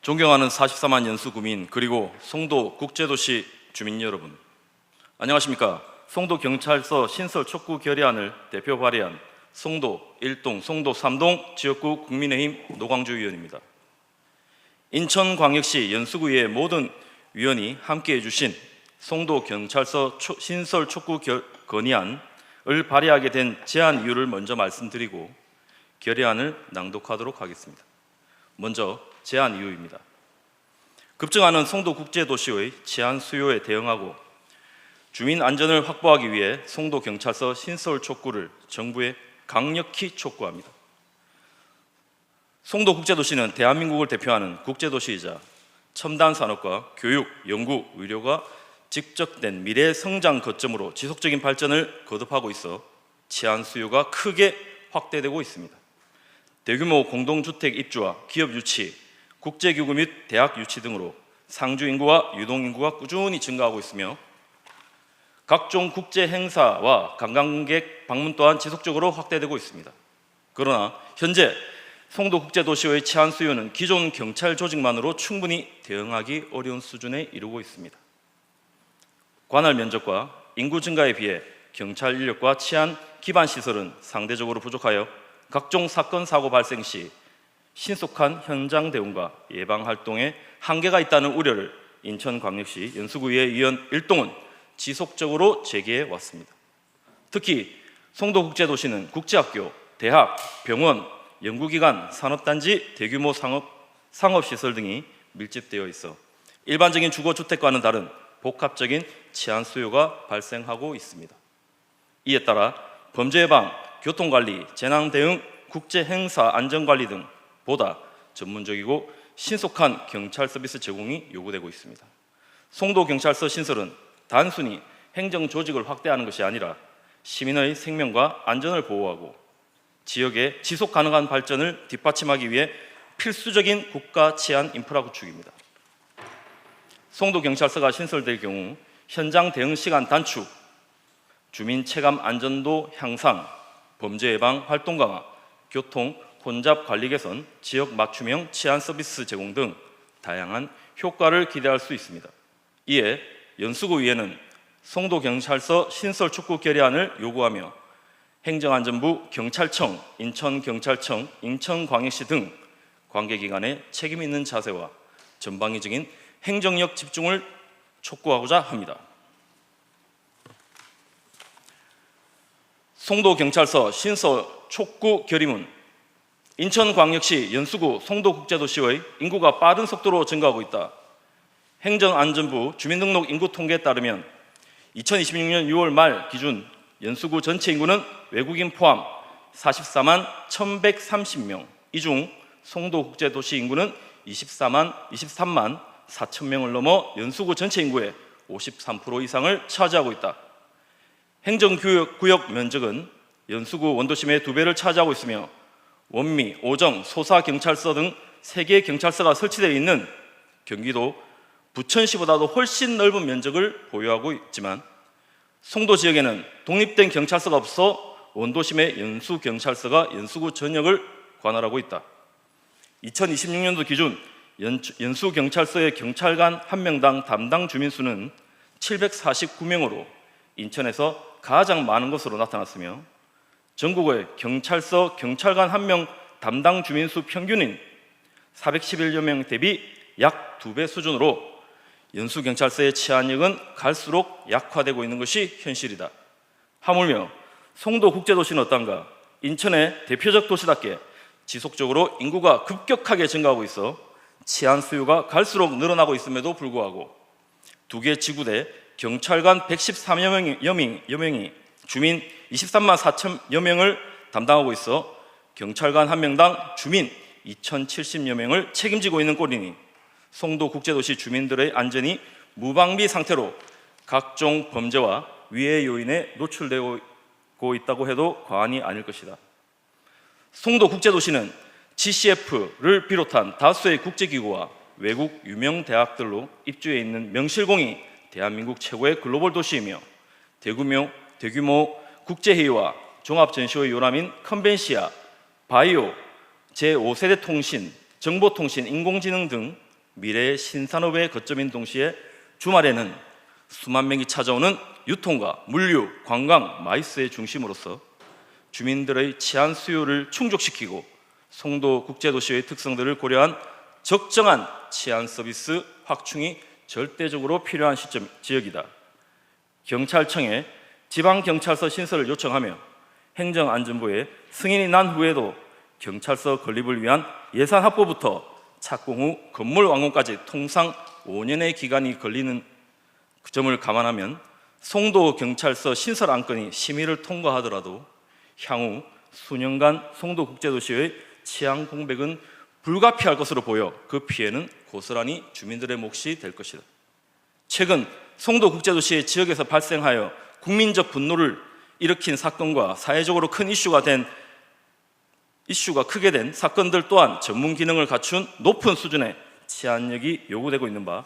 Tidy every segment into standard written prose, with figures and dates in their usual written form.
존경하는 44만 연수 구민 그리고 송도 국제도시 주민 여러분, 안녕하십니까. 송도경찰서 신설 촉구 결의안을 대표 발의한 송도 1동, 송도 3동 지역구 국민의힘 노광주 의원입니다. 인천광역시 연수구의 모든 위원이 함께해 주신 송도경찰서 신설 촉구 건의안을 발의하게 된 제안 이유를 먼저 말씀드리고 결의안을 낭독하도록 하겠습니다. 먼저 제안 이유입니다. 급증하는 송도국제도시의 치안 수요에 대응하고 주민 안전을 확보하기 위해 송도경찰서 신설 촉구를 정부에 강력히 촉구합니다. 송도국제도시는 대한민국을 대표하는 국제도시이자 첨단 산업과 교육, 연구, 의료가 직접된 미래 성장 거점으로 지속적인 발전을 거듭하고 있어 치안 수요가 크게 확대되고 있습니다. 대규모 공동주택 입주와 기업 유치, 국제기구 및 대학 유치 등으로 상주 인구와 유동 인구가 꾸준히 증가하고 있으며 각종 국제 행사와 관광객 방문 또한 지속적으로 확대되고 있습니다. 그러나 현재 송도국제도시의 치안 수요는 기존 경찰 조직만으로 충분히 대응하기 어려운 수준에 이르고 있습니다. 관할 면적과 인구 증가에 비해 경찰 인력과 치안 기반 시설은 상대적으로 부족하여 각종 사건 사고 발생 시 신속한 현장 대응과 예방 활동에 한계가 있다는 우려를 인천광역시 연수구의 의원 일동은 지속적으로 제기해 왔습니다. 특히 송도국제도시는 국제학교, 대학, 병원, 연구기관, 산업단지, 대규모 상업시설 등이 밀집되어 있어 일반적인 주거주택과는 다른 복합적인 치안 수요가 발생하고 있습니다. 이에 따라 범죄 예방, 교통관리, 재난대응, 국제행사 안전관리 등 보다 전문적이고 신속한 경찰 서비스 제공이 요구되고 있습니다. 송도경찰서 신설은 단순히 행정조직을 확대하는 것이 아니라 시민의 생명과 안전을 보호하고 지역의 지속가능한 발전을 뒷받침하기 위해 필수적인 국가 치안 인프라 구축입니다. 송도경찰서가 신설될 경우 현장 대응 시간 단축, 주민 체감 안전도 향상, 범죄 예방 활동 강화, 교통 혼잡 관리 개선, 지역 맞춤형 치안 서비스 제공 등 다양한 효과를 기대할 수 있습니다. 이에 연수구의회는 송도경찰서 신설 촉구 결의안을 요구하며 행정안전부, 경찰청, 인천경찰청, 인천광역시 등 관계기관의 책임 있는 자세와 전방위적인 행정력 집중을 촉구하고자 합니다. 송도경찰서 신설 촉구 결의문. 인천광역시 연수구 송도국제도시의 인구가 빠른 속도로 증가하고 있다. 행정안전부 주민등록 인구 통계에 따르면 2026년 6월 말 기준 연수구 전체 인구는 외국인 포함 44만 1,130명, 이 중 송도국제도시 인구는 23만 4천 명을 넘어 연수구 전체 인구의 53% 이상을 차지하고 있다. 행정구역 면적은 연수구 원도심의 2배를 차지하고 있으며 원미, 오정, 소사경찰서 등 3개의 경찰서가 설치되어 있는 경기도 부천시보다도 훨씬 넓은 면적을 보유하고 있지만 송도 지역에는 독립된 경찰서가 없어 원도심의 연수경찰서가 연수구 전역을 관할하고 있다. 2026년도 기준 연수경찰서의 경찰관 1명당 담당 주민 수는 749명으로 인천에서 가장 많은 것으로 나타났으며 전국의 경찰서 경찰관 1명 담당 주민수 평균인 411여 명 대비 약 2배 수준으로 연수경찰서의 치안력은 갈수록 약화되고 있는 것이 현실이다. 하물며 송도국제도시는 어떤가? 인천의 대표적 도시답게 지속적으로 인구가 급격하게 증가하고 있어 치안 수요가 갈수록 늘어나고 있음에도 불구하고 2개 지구대 경찰관 113여 명이 주민 23만 4천여 명을 담당하고 있어 경찰관 1명당 주민 2,070여 명을 책임지고 있는 꼴이니 송도국제도시 주민들의 안전이 무방비 상태로 각종 범죄와 위해 요인에 노출되고 있다고 해도 과언이 아닐 것이다. 송도국제도시는 GCF를 비롯한 다수의 국제기구와 외국 유명 대학들로 입주해 있는 명실공히 대한민국 최고의 글로벌 도시이며 대규모 국제회의와 종합전시회 요람인 컨벤시아, 바이오, 제5세대 통신, 정보통신, 인공지능 등 미래의 신산업의 거점인 동시에 주말에는 수만 명이 찾아오는 유통과 물류, 관광, 마이스의 중심으로서 주민들의 치안 수요를 충족시키고 송도 국제도시의 특성들을 고려한 적정한 치안 서비스 확충이 절대적으로 필요한 지역이다. 경찰청에 지방경찰서 신설을 요청하며 행정안전부에 승인이 난 후에도 경찰서 건립을 위한 예산 확보부터 착공 후 건물 완공까지 통상 5년의 기간이 걸리는 그 점을 감안하면 송도경찰서 신설 안건이 심의를 통과하더라도 향후 수년간 송도국제도시의 치안 공백은 불가피할 것으로 보여 그 피해는 고스란히 주민들의 몫이 될 것이다. 최근 송도국제도시의 지역에서 발생하여 국민적 분노를 일으킨 사건과 사회적으로 큰 이슈가 크게 된 사건들 또한 전문 기능을 갖춘 높은 수준의 치안력이 요구되고 있는 바,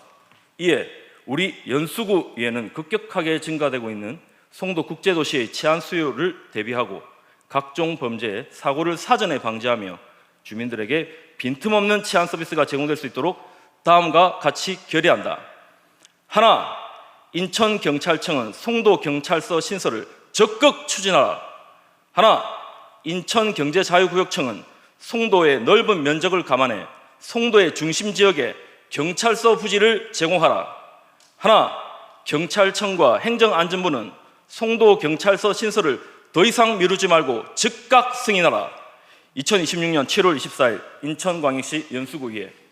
이에 우리 연수구에는 급격하게 증가되고 있는 송도국제도시의 치안 수요를 대비하고 각종 범죄, 사고를 사전에 방지하며 주민들에게 빈틈없는 치안 서비스가 제공될 수 있도록 다음과 같이 결의한다. 하나, 인천경찰청은 송도경찰서 신설을 적극 추진하라. 하나, 인천경제자유구역청은 송도의 넓은 면적을 감안해 송도의 중심 지역에 경찰서 부지를 제공하라. 하나, 경찰청과 행정안전부는 송도경찰서 신설을 더 이상 미루지 말고 즉각 승인하라. 2026년 7월 24일 인천광역시 연수구의회.